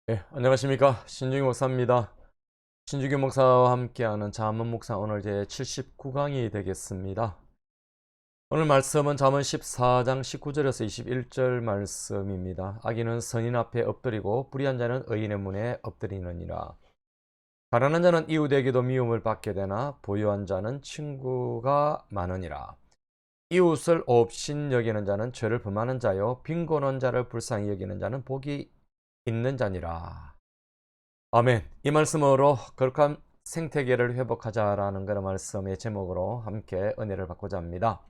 안녕하십니까. 신중기 목사입니다. 신중기 목사와 함께하는 잠언 묵상, 오늘 제 79강이 되겠습니다. 오늘 말씀은 잠언 14장 19절에서 21절 말씀입니다. 악인은 선인 앞에 엎드리고 불의한 자는 의인의 문에 엎드리느니라. 가난한 자는 이웃에게도 미움을 받게 되나 부유한 자는 친구가 많으니라. 이웃을 업신 여기는 자는 죄를 범하는 자요 빈곤한 자를 불쌍히 여기는 자는 복이 있는 자니라. 아멘. 이 말씀으로 거룩한 생태계를 회복하자라는 그런 말씀의 제목으로 함께 은혜를 받고자 합니다.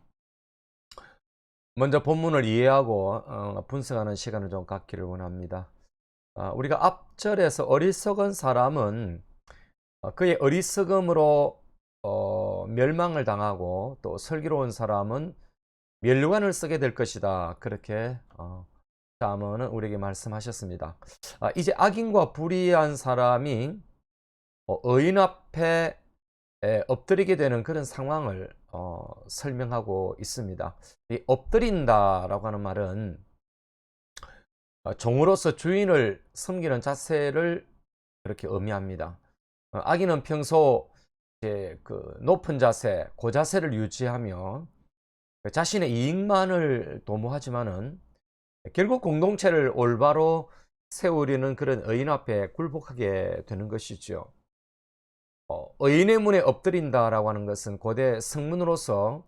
먼저 본문을 이해하고 분석하는 시간을 좀 갖기를 원합니다. 우리가 앞절에서 어리석은 사람은 그의 어리석음으로 멸망을 당하고, 또 슬기로운 사람은 멸류관을 쓰게 될 것이다, 그렇게 잠언은 우리에게 말씀하셨습니다. 이제 악인과 불의한 사람이 의인 앞에 엎드리게 되는 그런 상황을 설명하고 있습니다. 이 엎드린다라고 하는 말은 종으로서 주인을 섬기는 자세를 그렇게 의미합니다. 악인은 평소 이제 그 높은 자세, 그 자세를 유지하며 자신의 이익만을 도모하지만은 결국 공동체를 올바로 세우려는 그런 의인 앞에 굴복하게 되는 것이죠. 의인의 문에 엎드린다라고 하는 것은 고대 성문으로서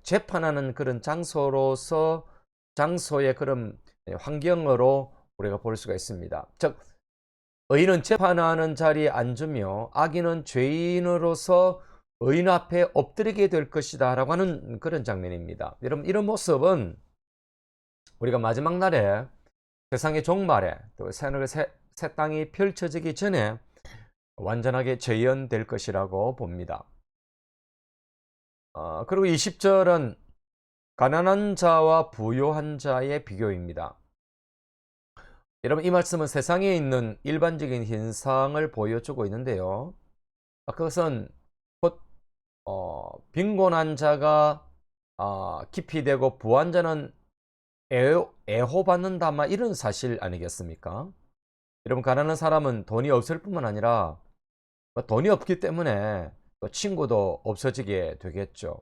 재판하는 그런 장소로서, 장소의 그런 환경으로 우리가 볼 수가 있습니다. 즉, 의인은 재판하는 자리에 앉으며 악인은 죄인으로서 의인 앞에 엎드리게 될 것이다 라고 하는 그런 장면입니다. 여러분, 이런 모습은 우리가 마지막 날에, 세상의 종말에, 또 새 땅이 펼쳐지기 전에 완전하게 재현될 것이라고 봅니다. 그리고 20절은 가난한 자와 부유한 자의 비교입니다. 여러분, 이 말씀은 세상에 있는 일반적인 현상을 보여주고 있는데요. 그것은 곧 빈곤한 자가 깊이 되고 부한 자는 애호받는다, 이런 사실 아니겠습니까? 여러분, 가난한 사람은 돈이 없을 뿐만 아니라 돈이 없기 때문에 또 친구도 없어지게 되겠죠.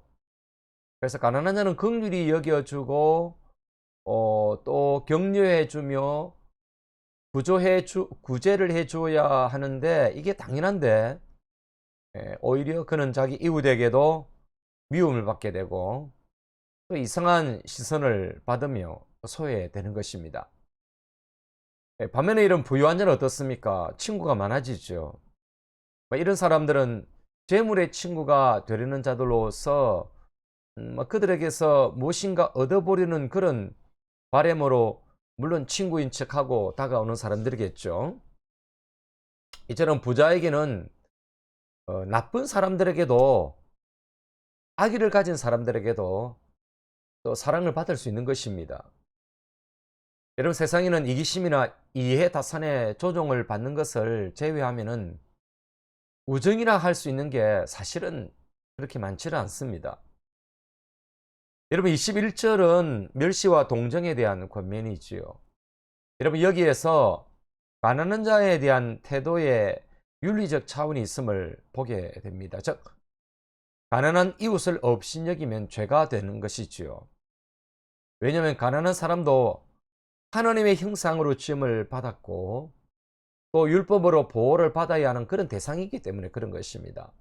그래서 가난한 자는 긍휼히 여겨주고 또 격려해주며 구제를 해줘야 하는데, 이게 당연한데 오히려 그는 자기 이웃에게도 미움을 받게 되고 또 이상한 시선을 받으며 소외되는 것입니다. 반면에 이런 부유한 자는 어떻습니까? 친구가 많아지죠. 이런 사람들은 재물의 친구가 되려는 자들로서 그들에게서 무엇인가 얻어보려는 그런 바램으로 물론 친구인 척하고 다가오는 사람들이겠죠. 이처럼 부자에게는 나쁜 사람들에게도, 악의를 가진 사람들에게도 또 사랑을 받을 수 있는 것입니다. 여러분, 세상에는 이기심이나 이해다산의 조종을 받는 것을 제외하면은 우정이라 할 수 있는 게 사실은 그렇게 많지는 않습니다. 여러분, 21절은 멸시와 동정에 대한 권면이지요. 여러분, 여기에서 가난한 자에 대한 태도의 윤리적 차원이 있음을 보게 됩니다. 즉, 가난한 이웃을 업신여기면 죄가 되는 것이지요. 왜냐하면 가난한 사람도 하나님의 형상으로 지음을 받았고 또 율법으로 보호를 받아야 하는 그런 대상이기 때문에 그런 것입니다.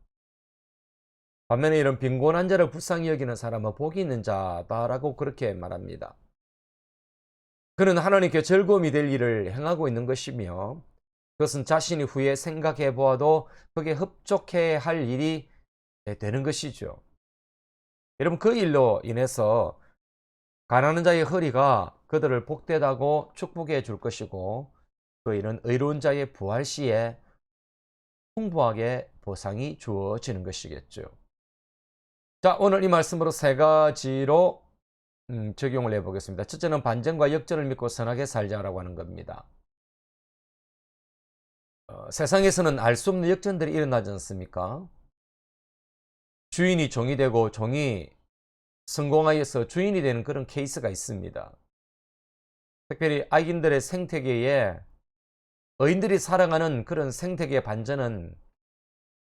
반면에 이런 빈곤한 자를 불쌍히 여기는 사람은 복이 있는 자다라고 그렇게 말합니다. 그는 하나님께 즐거움이 될 일을 행하고 있는 것이며, 그것은 자신이 후에 생각해 보아도 그게 흡족해 할 일이 되는 것이죠. 여러분, 그 일로 인해서 가난한 자의 허리가 그들을 복되다고 축복해 줄 것이고, 그 일은 의로운 자의 부활 시에 풍부하게 보상이 주어지는 것이겠죠. 자, 오늘 이 말씀으로 세 가지로 적용을 해보겠습니다. 첫째는 반전과 역전을 믿고 선하게 살자라고 하는 겁니다. 세상에서는 알 수 없는 역전들이 일어나지 않습니까? 주인이 종이 되고 종이 성공하여서 주인이 되는 그런 케이스가 있습니다. 특별히 악인들의 생태계에 의인들이 살아가는 그런 생태계 반전은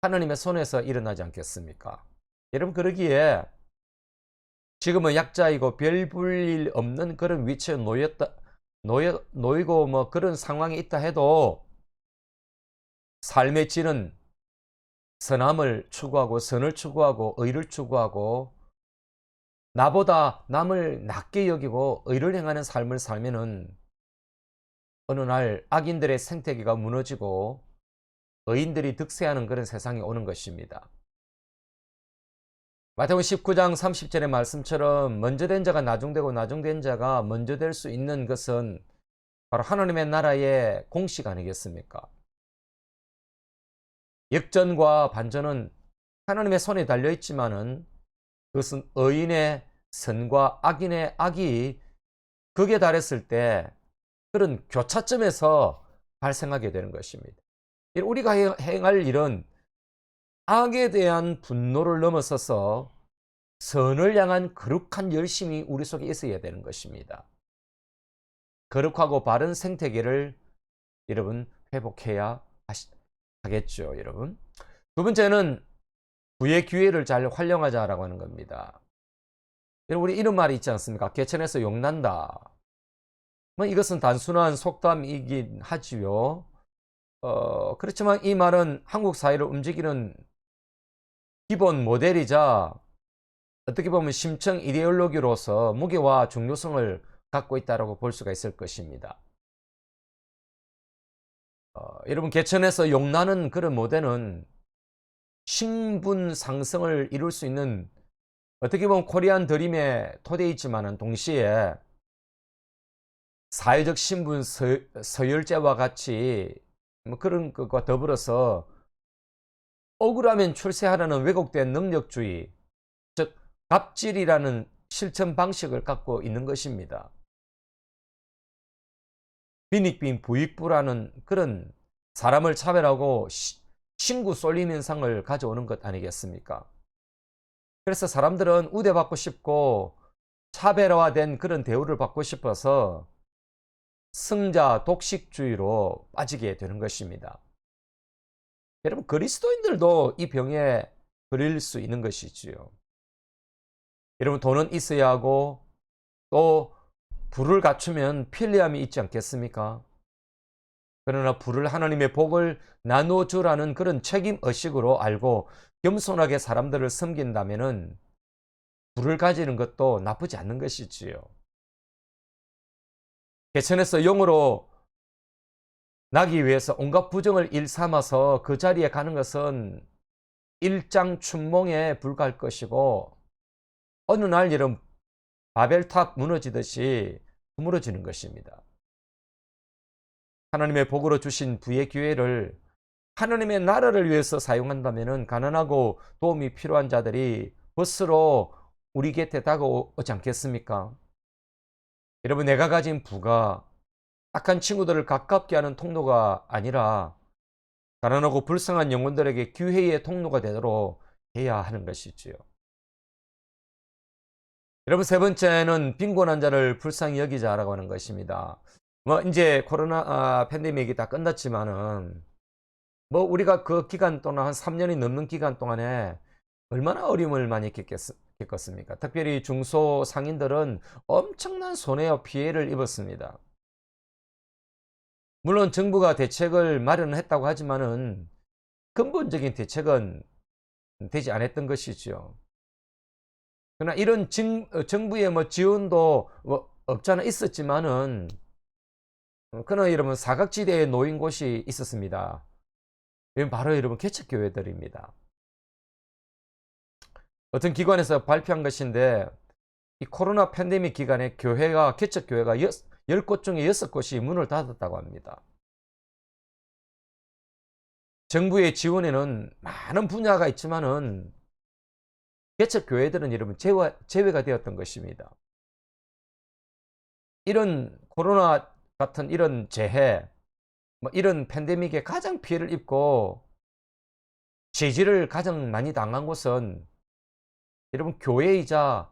하나님의 손에서 일어나지 않겠습니까? 여러분, 그러기에 지금은 약자이고 별 볼 일 없는 그런 위치에 놓이고 뭐 그런 상황에 있다 해도 삶의 질은 선함을 추구하고 선을 추구하고 의를 추구하고 나보다 남을 낮게 여기고 의를 행하는 삶을 살면은 어느 날 악인들의 생태계가 무너지고 의인들이 득세하는 그런 세상이 오는 것입니다. 마태복음 19장 30절의 말씀처럼 먼저 된 자가 나중되고 나중된 자가 먼저 될 수 있는 것은 바로 하나님의 나라의 공식 아니겠습니까? 역전과 반전은 하나님의 손에 달려 있지만은 그것은 의인의 선과 악인의 악이 극에 달했을 때 그런 교차점에서 발생하게 되는 것입니다. 우리가 행할 일은 악에 대한 분노를 넘어서서 선을 향한 거룩한 열심이 우리 속에 있어야 되는 것입니다. 거룩하고 바른 생태계를 여러분 회복해야 하겠죠, 여러분. 두 번째는 부의 기회를 잘 활용하자라고 하는 겁니다. 우리 이런 말이 있지 않습니까? 개천에서 용난다. 뭐 이것은 단순한 속담이긴 하지요. 그렇지만 이 말은 한국 사회를 움직이는 기본 모델이자 어떻게 보면 심층 이데올로기로서 무게와 중요성을 갖고 있다고 볼 수가 있을 것입니다. 여러분, 개천에서 용나는 그런 모델은 신분 상승을 이룰 수 있는 어떻게 보면 코리안 드림의 토대이지만 동시에 사회적 신분 서열제와 같이 뭐 그런 것과 더불어서 억울하면 출세하라는 왜곡된 능력주의, 즉 갑질이라는 실천 방식을 갖고 있는 것입니다. 빈익빈 부익부라는 그런 사람을 차별하고 신구 쏠림 현상을 가져오는 것 아니겠습니까? 그래서 사람들은 우대받고 싶고 차별화된 그런 대우를 받고 싶어서 승자 독식주의로 빠지게 되는 것입니다. 여러분, 그리스도인들도 이 병에 걸릴 수 있는 것이지요. 여러분, 돈은 있어야 하고 또 부를 갖추면 편리함이 있지 않겠습니까? 그러나 부를 하나님의 복을 나눠주라는 그런 책임의식으로 알고 겸손하게 사람들을 섬긴다면은 부를 가지는 것도 나쁘지 않는 것이지요. 개천에서 용으로 나기 위해서 온갖 부정을 일삼아서 그 자리에 가는 것은 일장춘몽에 불과할 것이고 어느 날 이런 바벨탑 무너지듯이 무너지는 것입니다. 하나님의 복으로 주신 부의 기회를 하나님의 나라를 위해서 사용한다면 가난하고 도움이 필요한 자들이 버스로 우리 곁에 다가오지 않겠습니까? 여러분, 내가 가진 부가 악한 친구들을 가깝게 하는 통로가 아니라 가난하고 불쌍한 영혼들에게 기회의 통로가 되도록 해야 하는 것이지요. 여러분, 세 번째는 빈곤한 자를 불쌍히 여기자라고 하는 것입니다. 뭐 이제 코로나 팬데믹이 다 끝났지만은 뭐 우리가 그 기간 동안 한 3년이 넘는 기간 동안에 얼마나 어려움을 많이 겪었습니까? 특별히 중소상인들은 엄청난 손해와 피해를 입었습니다. 물론 정부가 대책을 마련했다고 하지만은 근본적인 대책은 되지 않았던 것이죠. 그러나 이런 정부의 뭐 지원도 뭐 없잖아 있었지만은 그러나 여러분, 사각지대에 놓인 곳이 있었습니다. 이건 바로 여러분 개척교회들입니다. 어떤 기관에서 발표한 것인데 이 코로나 팬데믹 기간에 개척교회가 10곳 중에 6곳이 문을 닫았다고 합니다. 정부의 지원에는 많은 분야가 있지만은 개척교회들은 여러분 제외가 되었던 것입니다. 이런 코로나 같은 이런 재해, 뭐 이런 팬데믹에 가장 피해를 입고 제지를 가장 많이 당한 곳은 여러분 교회이자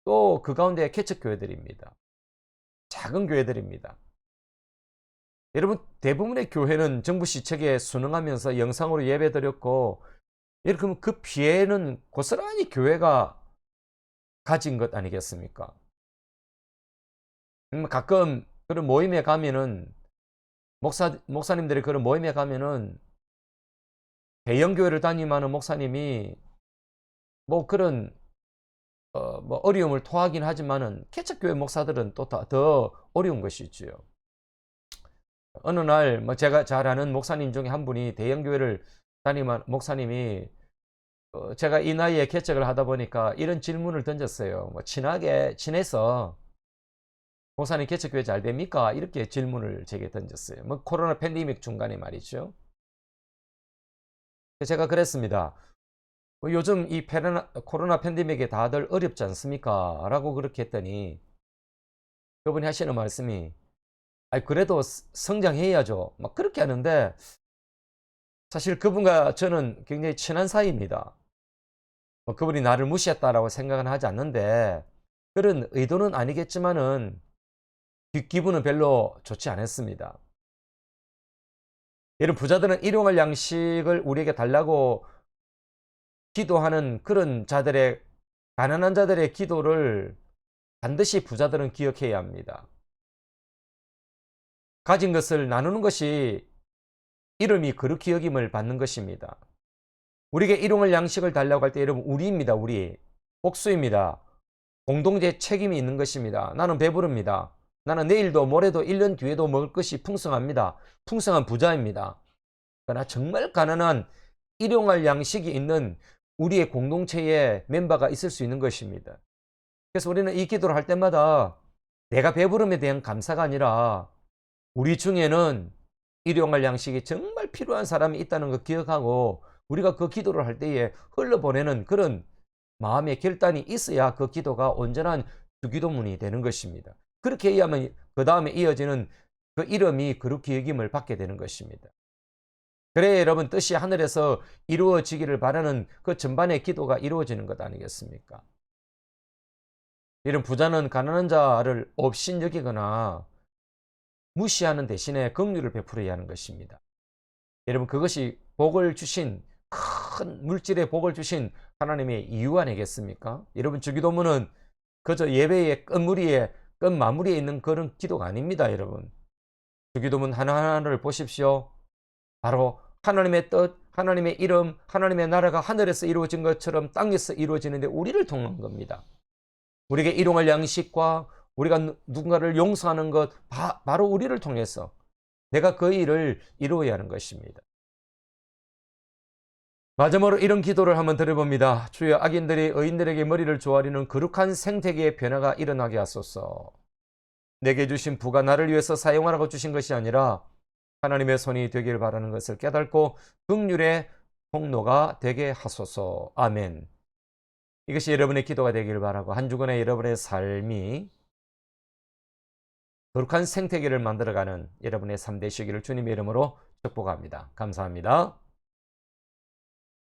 또 그 가운데 개척교회들입니다. 작은 교회들입니다. 여러분 대부분의 교회는 정부 시책에 순응하면서 영상으로 예배드렸고, 이렇게 하면 그 피해는 고스란히 교회가 가진 것 아니겠습니까? 가끔 그런 모임에 가면은 목사님들이 그런 모임에 가면은 대형 교회를 다니면은 목사님이 뭐 그런 뭐 어려움을 토하긴 하지만은 개척교회 목사들은 또 더 어려운 것이 있죠. 어느 날 뭐 제가 잘 아는 목사님 중에 한 분이 대형 교회를 다니는 목사님이 제가 이 나이에 개척을 하다 보니까 이런 질문을 던졌어요. 뭐 친해서 목사님 개척교회 잘 됩니까? 이렇게 질문을 제게 던졌어요. 뭐 코로나 팬데믹 중간에 말이죠. 제가 그랬습니다. 요즘 이 코로나 팬데믹에 다들 어렵지 않습니까? 라고 그렇게 했더니 그분이 하시는 말씀이, 아니 그래도 성장해야죠. 막 그렇게 하는데, 사실 그분과 저는 굉장히 친한 사이입니다. 뭐 그분이 나를 무시했다라고 생각은 하지 않는데, 그런 의도는 아니겠지만은 뒷기분은 별로 좋지 않았습니다. 이런 부자들은 일용할 양식을 우리에게 달라고 기도하는 그런 자들의, 가난한 자들의 기도를 반드시 부자들은 기억해야 합니다. 가진 것을 나누는 것이 이름이 거룩히 여김을 받는 것입니다. 우리에게 일용할 양식을 달라고 할 때 여러분, 우리입니다. 우리 복수입니다. 공동체 책임이 있는 것입니다. 나는 배부릅니다. 나는 내일도 모레도 1년 뒤에도 먹을 것이 풍성합니다. 풍성한 부자입니다. 그러나 정말 가난한 일용할 양식이 있는 우리의 공동체에 멤버가 있을 수 있는 것입니다. 그래서 우리는 이 기도를 할 때마다 내가 배부름에 대한 감사가 아니라 우리 중에는 일용할 양식이 정말 필요한 사람이 있다는 걸 기억하고, 우리가 그 기도를 할 때에 흘러보내는 그런 마음의 결단이 있어야 그 기도가 온전한 주기도문이 되는 것입니다. 그렇게 해야만 그 다음에 이어지는 그 이름이 거룩히 여김을 받게 되는 것입니다. 그래야 여러분 뜻이 하늘에서 이루어지기를 바라는 그 전반의 기도가 이루어지는 것 아니겠습니까? 이런 부자는 가난한 자를 업신여기거나 무시하는 대신에 긍휼을 베풀어야 하는 것입니다. 여러분 그것이 복을 주신, 큰 물질의 복을 주신 하나님의 이유 아니겠습니까? 여러분 주기도문은 그저 예배의 끝무리에 끝마무리에 있는 그런 기도가 아닙니다. 여러분 주기도문 하나하나를 보십시오. 바로 하나님의 뜻, 하나님의 이름, 하나님의 나라가 하늘에서 이루어진 것처럼 땅에서 이루어지는데 우리를 통한 겁니다. 우리에게 일용할 양식과 우리가 누군가를 용서하는 것, 바로 우리를 통해서 내가 그 일을 이루어야 하는 것입니다. 마지막으로 이런 기도를 한번 드려봅니다. 주여, 악인들이 의인들에게 머리를 조아리는 거룩한 생태계의 변화가 일어나게 하소서. 내게 주신 부가 나를 위해서 사용하라고 주신 것이 아니라 하나님의 손이 되길 바라는 것을 깨닫고 긍휼의 통로가 되게 하소서. 아멘. 이것이 여러분의 기도가 되길 바라고, 한 주간의 여러분의 삶이 거룩한 생태계를 만들어가는 여러분의 삶 되시기를 주님의 이름으로 축복합니다. 감사합니다.